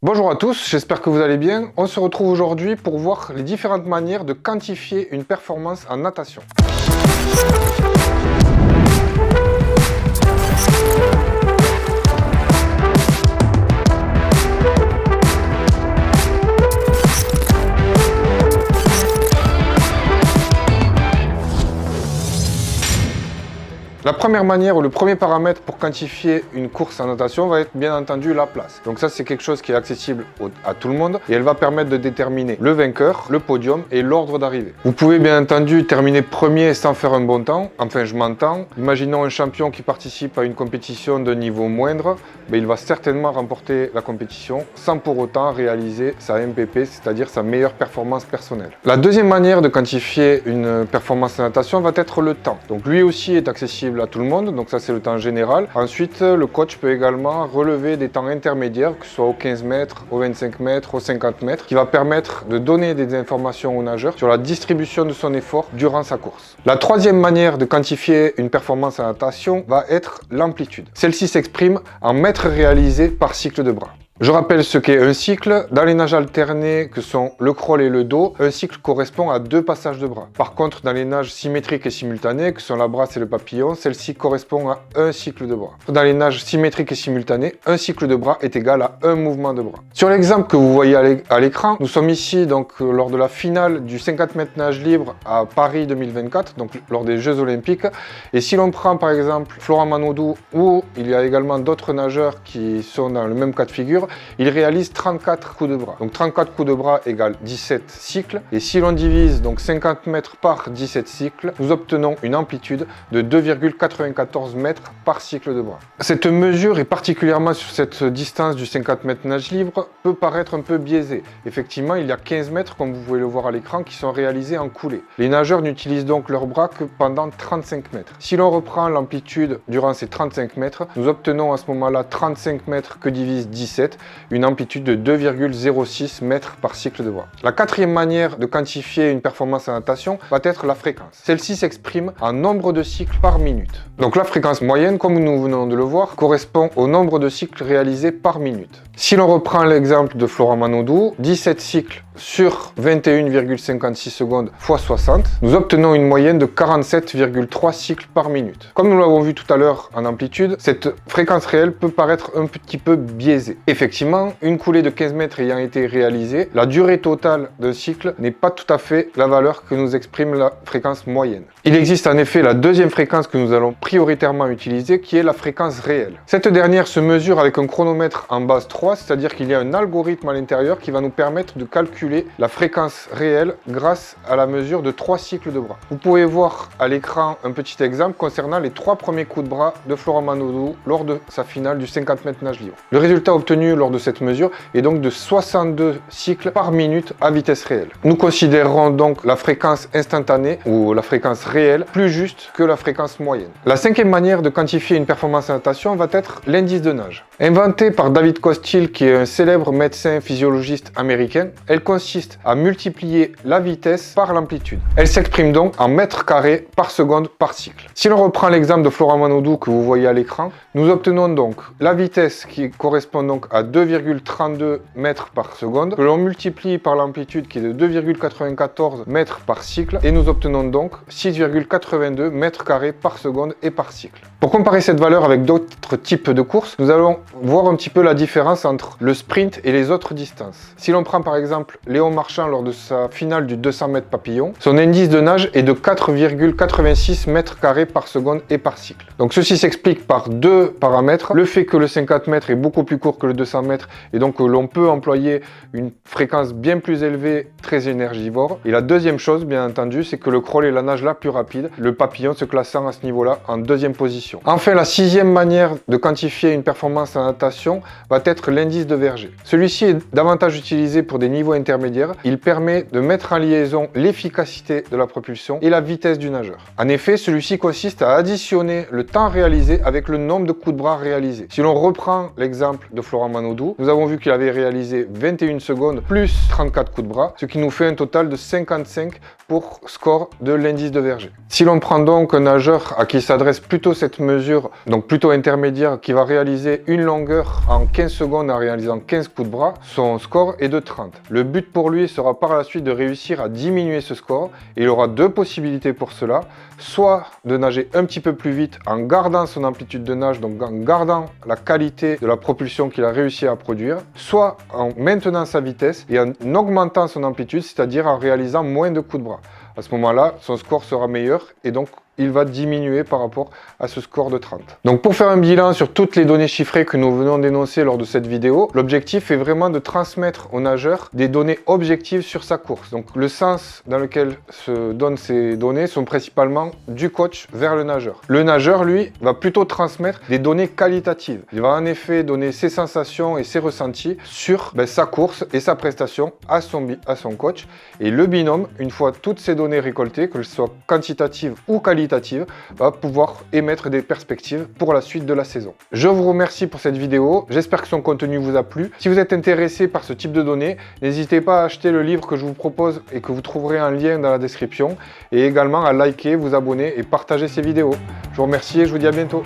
Bonjour à tous, j'espère que vous allez bien. On se retrouve aujourd'hui pour voir les différentes manières de quantifier une performance en natation. La première manière ou le premier paramètre pour quantifier une course en natation va être bien entendu la place. Donc ça c'est quelque chose qui est accessible à tout le monde et elle va permettre de déterminer le vainqueur, le podium et l'ordre d'arrivée. Vous pouvez bien entendu terminer premier sans faire un bon temps, enfin je m'entends. Imaginons un champion qui participe à une compétition de niveau moindre, il va certainement remporter la compétition sans pour autant réaliser sa MPP, c'est-à-dire sa meilleure performance personnelle. La deuxième manière de quantifier une performance en natation va être le temps. Donc lui aussi est accessible à tout le monde, donc ça c'est le temps général. Ensuite, le coach peut également relever des temps intermédiaires, que ce soit aux 15 mètres, aux 25 mètres, aux 50 mètres, qui va permettre de donner des informations au nageur sur la distribution de son effort durant sa course. La troisième manière de quantifier une performance en natation va être l'amplitude. Celle-ci s'exprime en mètres réalisés par cycle de bras. Je rappelle ce qu'est un cycle. Dans les nages alternés que sont le crawl et le dos, un cycle correspond à 2 passages de bras. Par contre, dans les nages symétriques et simultanées, que sont la brasse et le papillon, celle-ci correspond à un cycle de bras. Dans les nages symétriques et simultanées, un cycle de bras est égal à un mouvement de bras. Sur l'exemple que vous voyez à l'écran, nous sommes ici donc lors de la finale du 50 mètres nage libre à Paris 2024, donc lors des Jeux Olympiques. Et si l'on prend par exemple Florent Manodou, où il y a également d'autres nageurs qui sont dans le même cas de figure, il réalise 34 coups de bras. Donc 34 coups de bras égale 17 cycles. Et si l'on divise donc 50 mètres par 17 cycles, nous obtenons une amplitude de 2,94 mètres par cycle de bras. Cette mesure, et particulièrement sur cette distance du 50 mètres nage libre, peut paraître un peu biaisée. Effectivement, il y a 15 mètres, comme vous pouvez le voir à l'écran, qui sont réalisés en coulée. Les nageurs n'utilisent donc leurs bras que pendant 35 mètres. Si l'on reprend l'amplitude durant ces 35 mètres, nous obtenons à ce moment-là 35 mètres que divise 17, une amplitude de 2,06 mètres par cycle de bras. La quatrième manière de quantifier une performance en natation va être la fréquence. Celle-ci s'exprime en nombre de cycles par minute. Donc la fréquence moyenne, comme nous venons de le voir, correspond au nombre de cycles réalisés par minute. Si l'on reprend l'exemple de Florent Manodou, 17 cycles sur 21,56 secondes x 60, nous obtenons une moyenne de 47,3 cycles par minute. Comme nous l'avons vu tout à l'heure en amplitude, cette fréquence réelle peut paraître un petit peu biaisée. Effectivement, une coulée de 15 mètres ayant été réalisée, la durée totale d'un cycle n'est pas tout à fait la valeur que nous exprime la fréquence moyenne. Il existe en effet la deuxième fréquence que nous allons prioritairement utiliser, qui est la fréquence réelle. Cette dernière se mesure avec un chronomètre en base 3, c'est-à-dire qu'il y a un algorithme à l'intérieur qui va nous permettre de calculer la fréquence réelle grâce à la mesure de 3 cycles de bras. Vous pouvez voir à l'écran un petit exemple concernant les 3 premiers coups de bras de Florent Manodou lors de sa finale du 50 mètres nage libre. Le résultat obtenu lors de cette mesure est donc de 62 cycles par minute à vitesse réelle. Nous considérerons donc la fréquence instantanée ou la fréquence réelle plus juste que la fréquence moyenne. La cinquième manière de quantifier une performance en natation va être l'indice de nage. Inventé par David Costil, qui est un célèbre médecin physiologiste américain, elle consiste à multiplier la vitesse par l'amplitude. Elle s'exprime donc en mètres carrés par seconde par cycle. Si l'on reprend l'exemple de Florent Manodou que vous voyez à l'écran, nous obtenons donc la vitesse qui correspond donc à 2,32 mètres par seconde, que l'on multiplie par l'amplitude qui est de 2,94 mètres par cycle, et nous obtenons donc 6,82 mètres carrés par seconde et par cycle. Pour comparer cette valeur avec d'autres types de courses, nous allons voir un petit peu la différence entre le sprint et les autres distances. Si l'on prend par exemple Léon Marchand lors de sa finale du 200 mètres papillon, son indice de nage est de 4,86 mètres carrés par seconde et par cycle. Donc ceci s'explique par 2 paramètres. Le fait que le 50 mètres est beaucoup plus court que le 200 mètres et donc l'on peut employer une fréquence bien plus élevée, très énergivore. Et la deuxième chose, bien entendu, c'est que le crawl est la nage la plus rapide, le papillon se classant à ce niveau-là en deuxième position. Enfin, la sixième manière de quantifier une performance en natation va être l'indice de verger. Celui-ci est davantage utilisé pour des niveaux intermédiaires. Il permet de mettre en liaison l'efficacité de la propulsion et la vitesse du nageur. En effet, celui-ci consiste à additionner le temps réalisé avec le nombre de coups de bras réalisés. Si l'on reprend l'exemple de Florent Manodou, nous avons vu qu'il avait réalisé 21 secondes plus 34 coups de bras, ce qui nous fait un total de 55 pour score de l'indice de verger. Si l'on prend donc un nageur à qui s'adresse plutôt cette mesure, donc plutôt intermédiaire, qui va réaliser une longueur en 15 secondes secondes en réalisant 15 coups de bras, son score est de 30. Le but pour lui sera par la suite de réussir à diminuer ce score et il aura deux possibilités pour cela, soit de nager un petit peu plus vite en gardant son amplitude de nage, donc en gardant la qualité de la propulsion qu'il a réussi à produire, soit en maintenant sa vitesse et en augmentant son amplitude, c'est-à-dire en réalisant moins de coups de bras. À ce moment-là, son score sera meilleur et donc il va diminuer par rapport à ce score de 30. Donc pour faire un bilan sur toutes les données chiffrées que nous venons d'énoncer lors de cette vidéo, l'objectif est vraiment de transmettre au nageur des données objectives sur sa course. Donc le sens dans lequel se donnent ces données sont principalement du coach vers le nageur. Le nageur, lui, va plutôt transmettre des données qualitatives. Il va en effet donner ses sensations et ses ressentis sur sa course et sa prestation à son coach. Et le binôme, une fois toutes ces données récoltées, que ce soit quantitatives ou qualitatives, va pouvoir émettre des perspectives pour la suite de la saison. Je vous remercie pour cette vidéo, j'espère que son contenu vous a plu. Si vous êtes intéressé par ce type de données, n'hésitez pas à acheter le livre que je vous propose et que vous trouverez en lien dans la description, et également à liker, vous abonner et partager ces vidéos. Je vous remercie et je vous dis à bientôt.